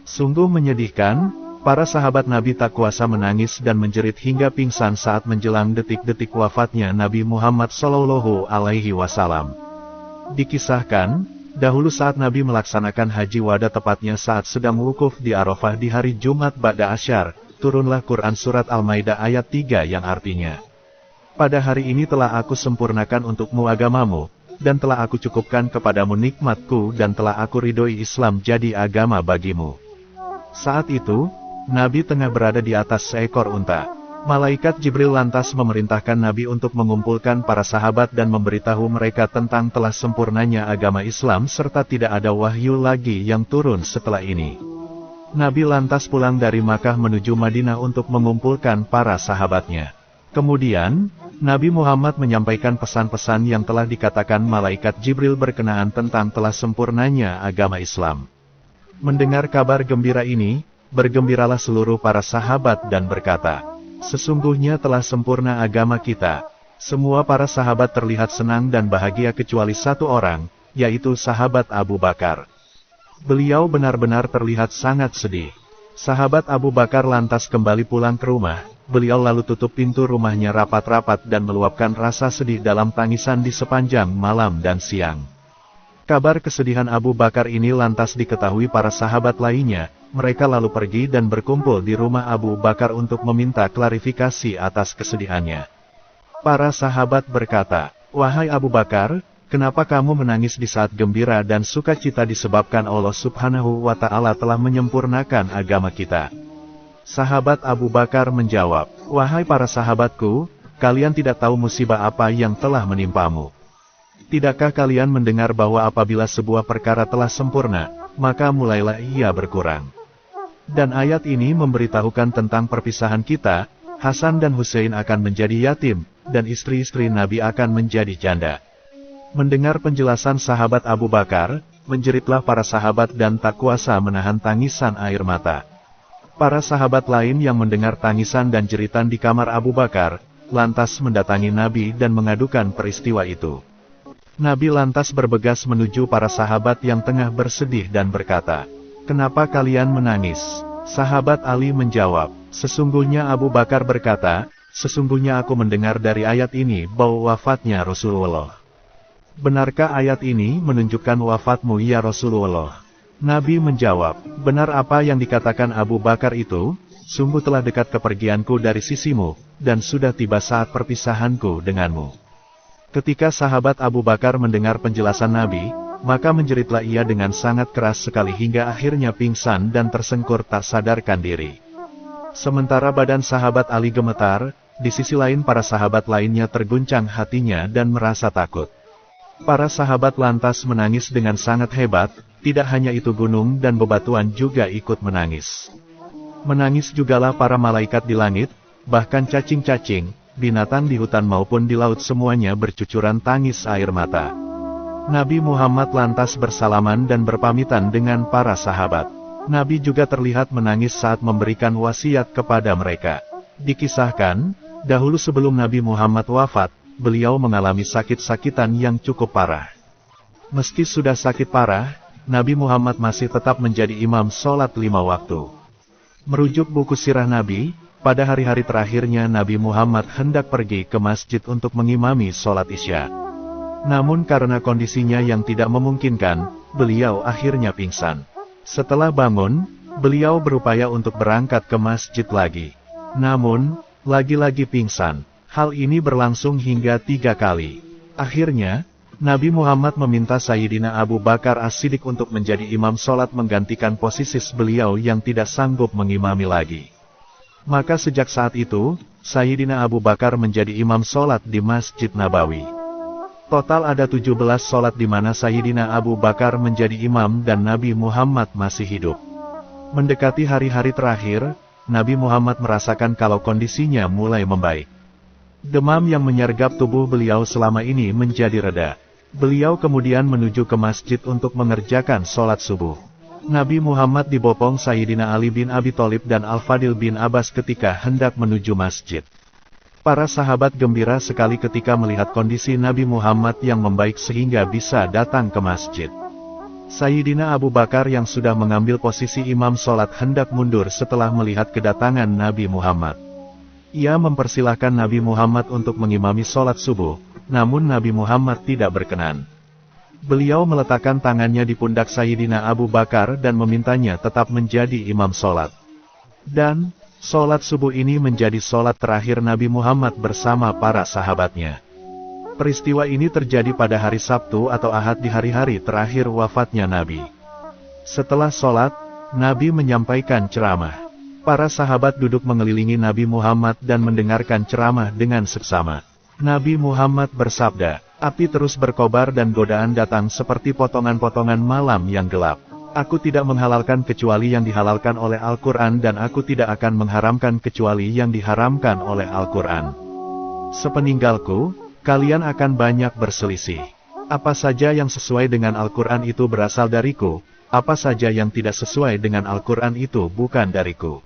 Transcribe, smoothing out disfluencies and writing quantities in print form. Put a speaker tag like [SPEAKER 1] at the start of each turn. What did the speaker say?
[SPEAKER 1] Sungguh menyedihkan, para sahabat Nabi tak kuasa menangis dan menjerit hingga pingsan saat menjelang detik-detik wafatnya Nabi Muhammad Shallallahu Alaihi Wasallam. Dikisahkan, dahulu saat Nabi melaksanakan haji wada tepatnya saat sedang wukuf di Arafah di hari Jumat Ba'da Asyar, turunlah Quran Surat Al-Maidah ayat 3 yang artinya, "Pada hari ini telah aku sempurnakan untukmu agamamu, dan telah aku cukupkan kepadamu nikmatku dan telah aku ridhoi Islam jadi agama bagimu." Saat itu, Nabi tengah berada di atas seekor unta. Malaikat Jibril lantas memerintahkan Nabi untuk mengumpulkan para sahabat dan memberitahu mereka tentang telah sempurnanya agama Islam serta tidak ada wahyu lagi yang turun setelah ini. Nabi lantas pulang dari Makkah menuju Madinah untuk mengumpulkan para sahabatnya. Kemudian, Nabi Muhammad menyampaikan pesan-pesan yang telah dikatakan Malaikat Jibril berkenaan tentang telah sempurnanya agama Islam. Mendengar kabar gembira ini, bergembiralah seluruh para sahabat dan berkata, "Sesungguhnya telah sempurna agama kita." Semua para sahabat terlihat senang dan bahagia kecuali satu orang, yaitu sahabat Abu Bakar. Beliau benar-benar terlihat sangat sedih. Sahabat Abu Bakar lantas kembali pulang ke rumah. Beliau lalu tutup pintu rumahnya rapat-rapat dan meluapkan rasa sedih dalam tangisan di sepanjang malam dan siang. Kabar kesedihan Abu Bakar ini lantas diketahui para sahabat lainnya. Mereka lalu pergi dan berkumpul di rumah Abu Bakar untuk meminta klarifikasi atas kesedihannya. Para sahabat berkata, "Wahai Abu Bakar, kenapa kamu menangis di saat gembira dan sukacita disebabkan Allah Subhanahu wa Ta'ala telah menyempurnakan agama kita?" Sahabat Abu Bakar menjawab, "Wahai para sahabatku, kalian tidak tahu musibah apa yang telah menimpamu. Tidakkah kalian mendengar bahwa apabila sebuah perkara telah sempurna, maka mulailah ia berkurang? Dan ayat ini memberitahukan tentang perpisahan kita, Hasan dan Hussein akan menjadi yatim, dan istri-istri Nabi akan menjadi janda." Mendengar penjelasan sahabat Abu Bakar, menjeritlah para sahabat dan tak kuasa menahan tangisan air mata. Para sahabat lain yang mendengar tangisan dan jeritan di kamar Abu Bakar, lantas mendatangi Nabi dan mengadukan peristiwa itu. Nabi lantas bergegas menuju para sahabat yang tengah bersedih dan berkata, "Kenapa kalian menangis?" Sahabat Ali menjawab, "Sesungguhnya Abu Bakar berkata, sesungguhnya aku mendengar dari ayat ini bahwa wafatnya Rasulullah." "Benarkah ayat ini menunjukkan wafatmu ya Rasulullah?" Nabi menjawab, "Benar apa yang dikatakan Abu Bakar itu, sungguh telah dekat kepergianku dari sisimu, dan sudah tiba saat perpisahanku denganmu." Ketika sahabat Abu Bakar mendengar penjelasan Nabi, maka menjeritlah ia dengan sangat keras sekali hingga akhirnya pingsan dan tersengkur tak sadarkan diri. Sementara badan sahabat Ali gemetar, di sisi lain para sahabat lainnya terguncang hatinya dan merasa takut. Para sahabat lantas menangis dengan sangat hebat, tidak hanya itu gunung dan bebatuan juga ikut menangis. Menangis jugalah para malaikat di langit, bahkan cacing-cacing, binatang di hutan maupun di laut semuanya bercucuran tangis air mata. Nabi Muhammad lantas bersalaman dan berpamitan dengan para sahabat. Nabi juga terlihat menangis saat memberikan wasiat kepada mereka. Dikisahkan, dahulu sebelum Nabi Muhammad wafat, beliau mengalami sakit-sakitan yang cukup parah. Meski sudah sakit parah, Nabi Muhammad masih tetap menjadi imam sholat 5 waktu. Merujuk buku sirah Nabi, pada hari-hari terakhirnya Nabi Muhammad hendak pergi ke masjid untuk mengimami sholat Isya. Namun karena kondisinya yang tidak memungkinkan, beliau akhirnya pingsan. Setelah bangun, beliau berupaya untuk berangkat ke masjid lagi. Namun, lagi-lagi pingsan. Hal ini berlangsung hingga 3 kali. Akhirnya, Nabi Muhammad meminta Sayyidina Abu Bakar As-Siddiq untuk menjadi imam sholat menggantikan posisi beliau yang tidak sanggup mengimami lagi. Maka sejak saat itu, Sayyidina Abu Bakar menjadi imam sholat di Masjid Nabawi. Total ada 17 sholat di mana Sayyidina Abu Bakar menjadi imam dan Nabi Muhammad masih hidup. Mendekati hari-hari terakhir, Nabi Muhammad merasakan kalau kondisinya mulai membaik. Demam yang menyergap tubuh beliau selama ini menjadi reda. Beliau kemudian menuju ke masjid untuk mengerjakan sholat subuh. Nabi Muhammad dibopong Sayyidina Ali bin Abi Thalib dan Al-Fadil bin Abbas ketika hendak menuju masjid. Para sahabat gembira sekali ketika melihat kondisi Nabi Muhammad yang membaik sehingga bisa datang ke masjid. Sayyidina Abu Bakar yang sudah mengambil posisi imam sholat hendak mundur setelah melihat kedatangan Nabi Muhammad. Ia mempersilahkan Nabi Muhammad untuk mengimami sholat subuh, namun Nabi Muhammad tidak berkenan. Beliau meletakkan tangannya di pundak Sayyidina Abu Bakar dan memintanya tetap menjadi imam sholat. Dan, sholat subuh ini menjadi sholat terakhir Nabi Muhammad bersama para sahabatnya. Peristiwa ini terjadi pada hari Sabtu atau Ahad di hari-hari terakhir wafatnya Nabi. Setelah sholat, Nabi menyampaikan ceramah. Para sahabat duduk mengelilingi Nabi Muhammad dan mendengarkan ceramah dengan seksama. Nabi Muhammad bersabda, "Api terus berkobar dan godaan datang seperti potongan-potongan malam yang gelap. Aku tidak menghalalkan kecuali yang dihalalkan oleh Al-Quran dan aku tidak akan mengharamkan kecuali yang diharamkan oleh Al-Quran. Sepeninggalku, kalian akan banyak berselisih. Apa saja yang sesuai dengan Al-Quran itu berasal dariku, apa saja yang tidak sesuai dengan Al-Quran itu bukan dariku."